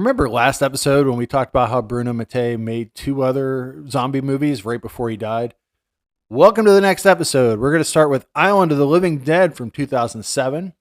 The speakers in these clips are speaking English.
Remember last episode when we talked about how Bruno Mattei made two other zombie movies right before he died? Welcome to the next episode. We're going to start with Island of the Living Dead from 2007.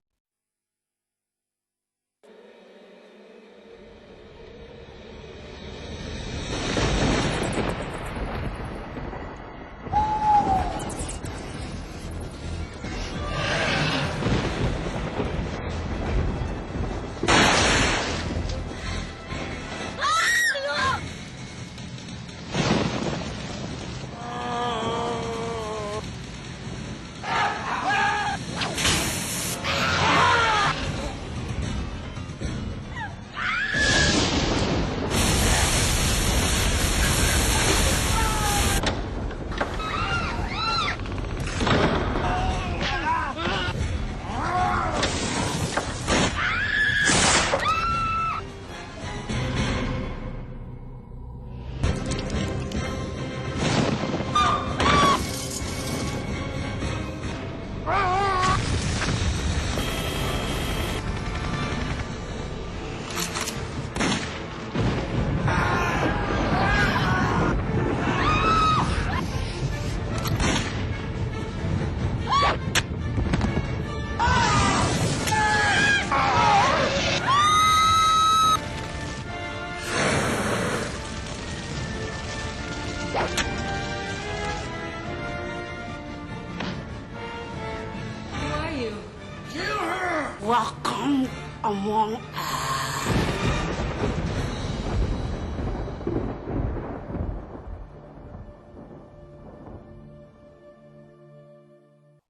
Welcome among us.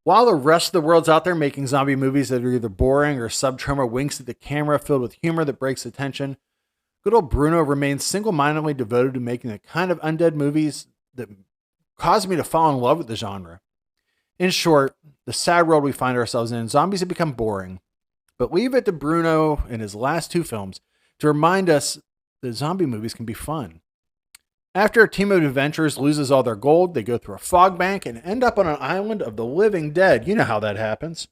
While the rest of the world's out there making zombie movies that are either boring or sub-trauma winks at the camera filled with humor that breaks the tension, good old Bruno remains single-mindedly devoted to making the kind of undead movies that caused me to fall in love with the genre. In short, the sad world we find ourselves in, zombies have become boring. But leave it to Bruno in his last two films to remind us that zombie movies can be fun. After a team of adventurers loses all their gold, they go through a fog bank and end up on an island of the living dead. You know how that happens.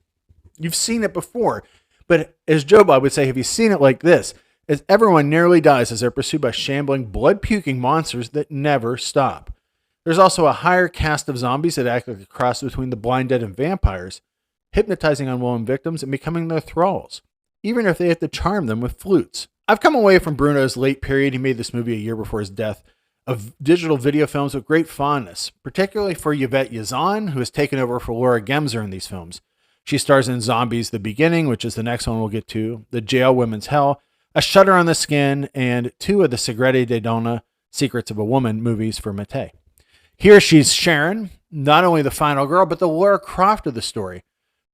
You've seen it before. But as Joe Bob would say, have you seen it like this? As everyone nearly dies as they're pursued by shambling, blood-puking monsters that never stop. There's also a higher cast of zombies that act like a cross between the blind dead and vampires, hypnotizing unwilling victims and becoming their thralls, even if they have to charm them with flutes. I've come away from Bruno's late period, he made this movie a year before his death, of digital video films with great fondness, particularly for Yvette Yazan, who has taken over for Laura Gemser in these films. She stars in Zombies: The Beginning, which is the next one we'll get to, The Jail Women's Hell, A Shudder on the Skin, and two of the Segretti de Donna, Secrets of a Woman movies for Mattei. Here she's Sharon, not only the final girl, but the Lara Croft of the story.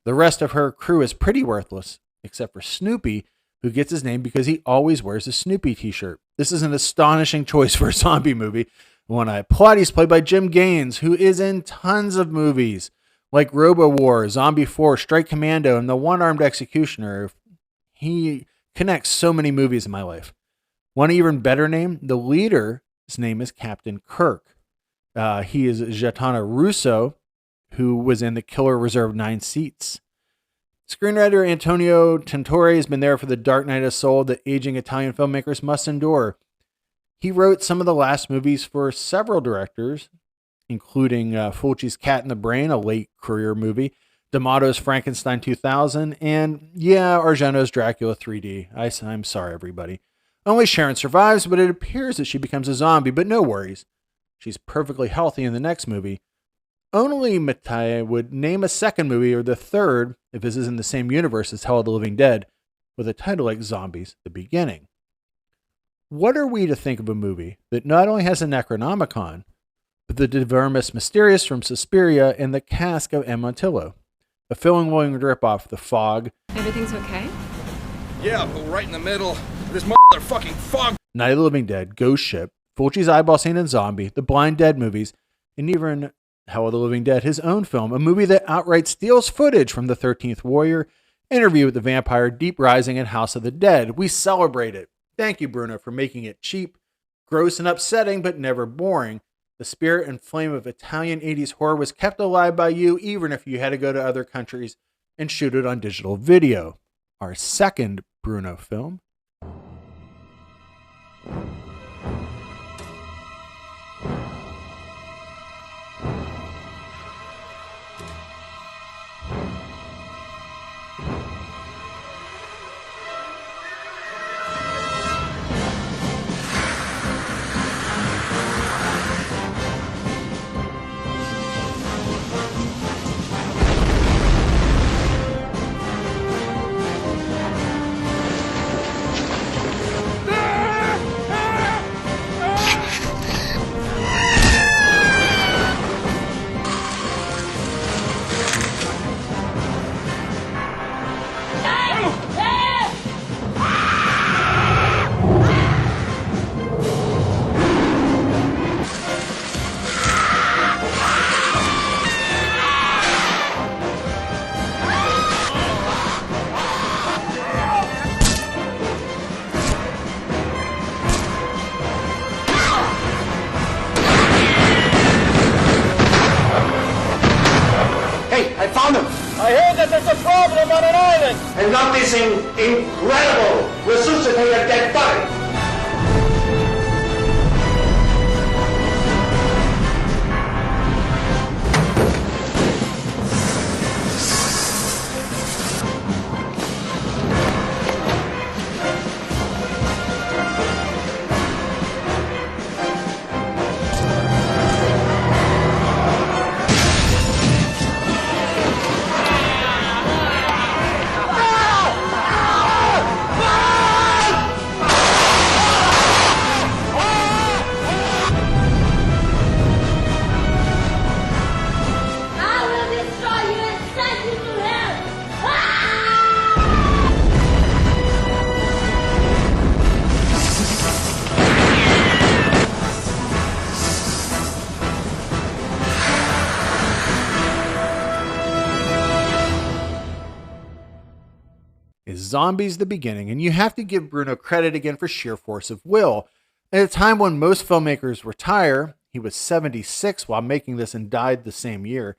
The rest of her crew is pretty worthless, except for Snoopy, who gets his name because he always wears a Snoopy t-shirt. This is an astonishing choice for a zombie movie. One I applaud. He's played by Jim Gaines, who is in tons of movies like Robo War, Zombie 4, Strike Commando, and The One-Armed Executioner. He connects so many movies in my life. One even better name, the leader, his name is Captain Kirk. He is Gaetano Russo, who was in The Killer Reserved 9 Seats. Screenwriter Antonio Tintore has been there for The Dark Night of Soul that aging Italian filmmakers must endure. He wrote some of the last movies for several directors, including Fulci's Cat in the Brain, a late career movie, D'Amato's Frankenstein 2000, and Argento's Dracula 3D. I'm sorry, everybody. Only Sharon survives, but it appears that she becomes a zombie, but no worries. She's perfectly healthy in the next movie. Only Mattei would name a second movie or the third, if this is in the same universe as Hell of the Living Dead, with a title like Zombies: The Beginning. What are we to think of a movie that not only has a Necronomicon, but the Divermus Mysterious from Suspiria and the Cask of Amontillado? A film-willing rip-off The Fog. Everything's okay? Yeah, but right in the middle, this motherfucking fog. Night of the Living Dead, Ghost Ship, Fulci's Eyeball Scene and Zombie, the Blind Dead movies, and even Hell of the Living Dead, his own film, a movie that outright steals footage from The 13th Warrior, Interview with the Vampire, Deep Rising, and House of the Dead. We celebrate it. Thank you, Bruno, for making it cheap, gross, and upsetting, but never boring. The spirit and flame of Italian 80s horror was kept alive by you, even if you had to go to other countries and shoot it on digital video. Our second Bruno film, and not this incredible resuscitated dead body. I will destroy you and send you to hell! Is Zombies the beginning? And you have to give Bruno credit again for sheer force of will. At a time when most filmmakers retire, he was 76 while making this and died the same year,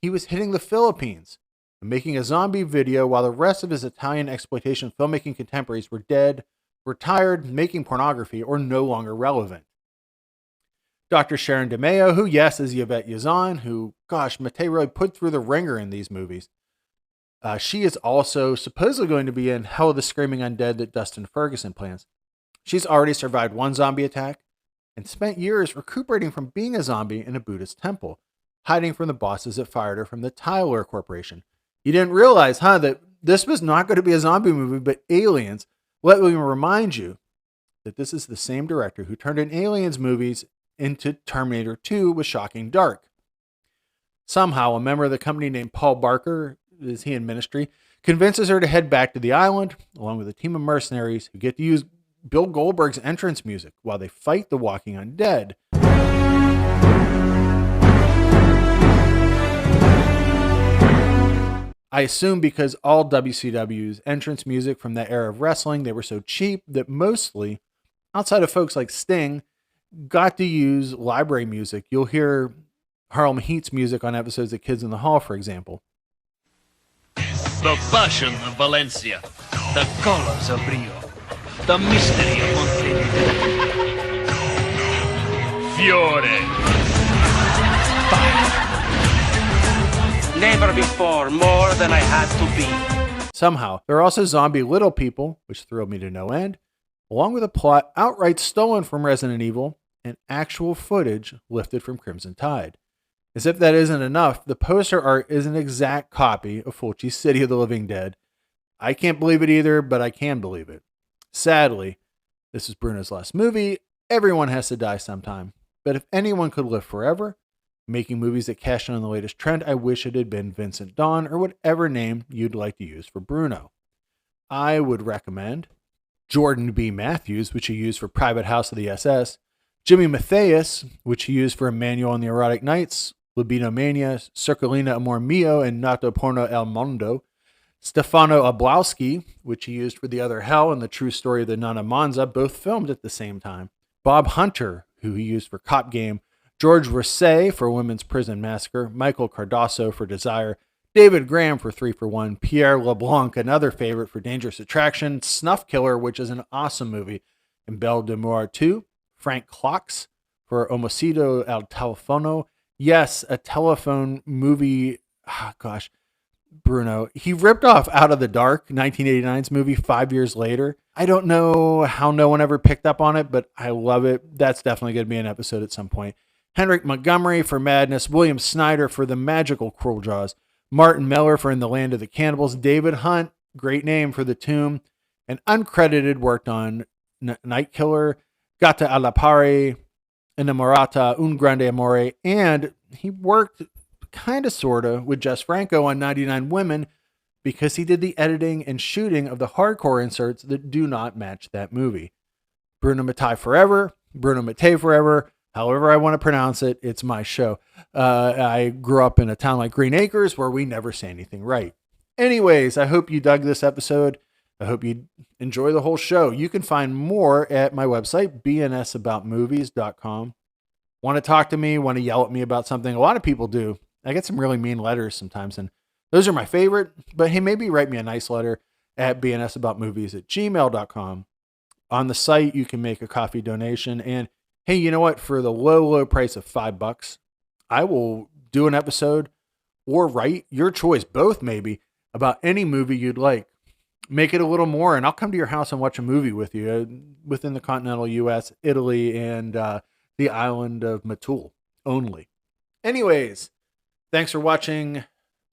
he was hitting the Philippines and making a zombie video while the rest of his Italian exploitation filmmaking contemporaries were dead, retired, making pornography, or no longer relevant. Dr. Sharon DeMeo, who, yes, is Yvette Yazan, who, gosh, Mattei really put through the ringer in these movies. She is also supposedly going to be in Hell of the Screaming Undead that Dustin Ferguson plans. She's already survived one zombie attack and spent years recuperating from being a zombie in a Buddhist temple, hiding from the bosses that fired her from the Tyler Corporation. You didn't realize, huh, that this was not going to be a zombie movie, but Aliens. Let me remind you that this is the same director who turned in Aliens movies into Terminator 2 with Shocking Dark. Somehow, a member of the company named Paul Barker, is he in ministry, convinces her to head back to the island, along with a team of mercenaries who get to use Bill Goldberg's entrance music while they fight the walking undead. I assume because all WCW's entrance music from that era of wrestling, they were so cheap that mostly, outside of folks like Sting, got to use library music. You'll hear Harlem Heat's music on episodes of Kids in the Hall, for example. The passion of Valencia, the colors of Rio, the mystery of Montevideo. Fiore. Fire. Never before more than I had to be. Somehow, there are also zombie little people, which thrilled me to no end, along with a plot outright stolen from Resident Evil and actual footage lifted from Crimson Tide. As if that isn't enough, the poster art is an exact copy of Fulci's City of the Living Dead. I can't believe it either, but I can believe it. Sadly, this is Bruno's last movie. Everyone has to die sometime. But if anyone could live forever, making movies that cash in on the latest trend, I wish it had been Vincent Dawn or whatever name you'd like to use for Bruno. I would recommend Jordan B. Matthews, which he used for Private House of the SS, Jimmy Matthias, which he used for Emmanuel and the Erotic Knights, Libido Mania, Circulina Amor Mio, and Nato Porno El Mondo, Stefano Oblowski, which he used for The Other Hell and The True Story of the Nana Monza, both filmed at the same time, Bob Hunter, who he used for Cop Game, George Rousset for Women's Prison Massacre, Michael Cardoso for Desire, David Graham for 3 for 1, Pierre LeBlanc, another favorite for Dangerous Attraction, Snuff Killer, which is an awesome movie, and Belle de Noir 2, Frank Clocks for Homicidio al Telefono. Yes, a telephone movie. Oh, gosh, Bruno. He ripped off Out of the Dark, 1989's movie, 5 years later. I don't know how no one ever picked up on it, but I love it. That's definitely going to be an episode at some point. Henrik Montgomery for Madness, William Snyder for The Magical Cruel Jaws, Martin Miller for In the Land of the Cannibals, David Hunt, great name for The Tomb, and uncredited worked on Night Killer, Gata alla Pari, Innamorata, Un Grande Amore, and he worked kind of sort of with Jess Franco on 99 Women because he did the editing and shooting of the hardcore inserts that do not match that movie. Bruno Mattei forever, Bruno Mattei forever, however I want to pronounce it, it's my show. I grew up in a town like Green Acres where we never say anything right. Anyways, I hope you dug this episode. I hope you enjoy the whole show. You can find more at my website, bnsaboutmovies.com. Want to talk to me? Want to yell at me about something? A lot of people do. I get some really mean letters sometimes, and Those are my favorite, but hey, maybe write me a nice letter at bnsaboutmovies@gmail.com. On the site, you can make a coffee donation. And hey, you know what? For the low, low price of $5, I will do an episode or write your choice, both maybe, about any movie you'd like. Make it a little more, and I'll come to your house and watch a movie with you within the continental U.S., Italy, and the island of Matul only. Anyways, thanks for watching.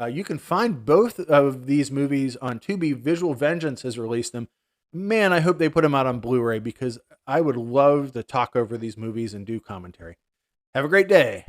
You can find both of these movies on Tubi. Visual Vengeance has released them. Man, I hope they put them out on Blu-ray because I would love to talk over these movies and do commentary. Have a great day.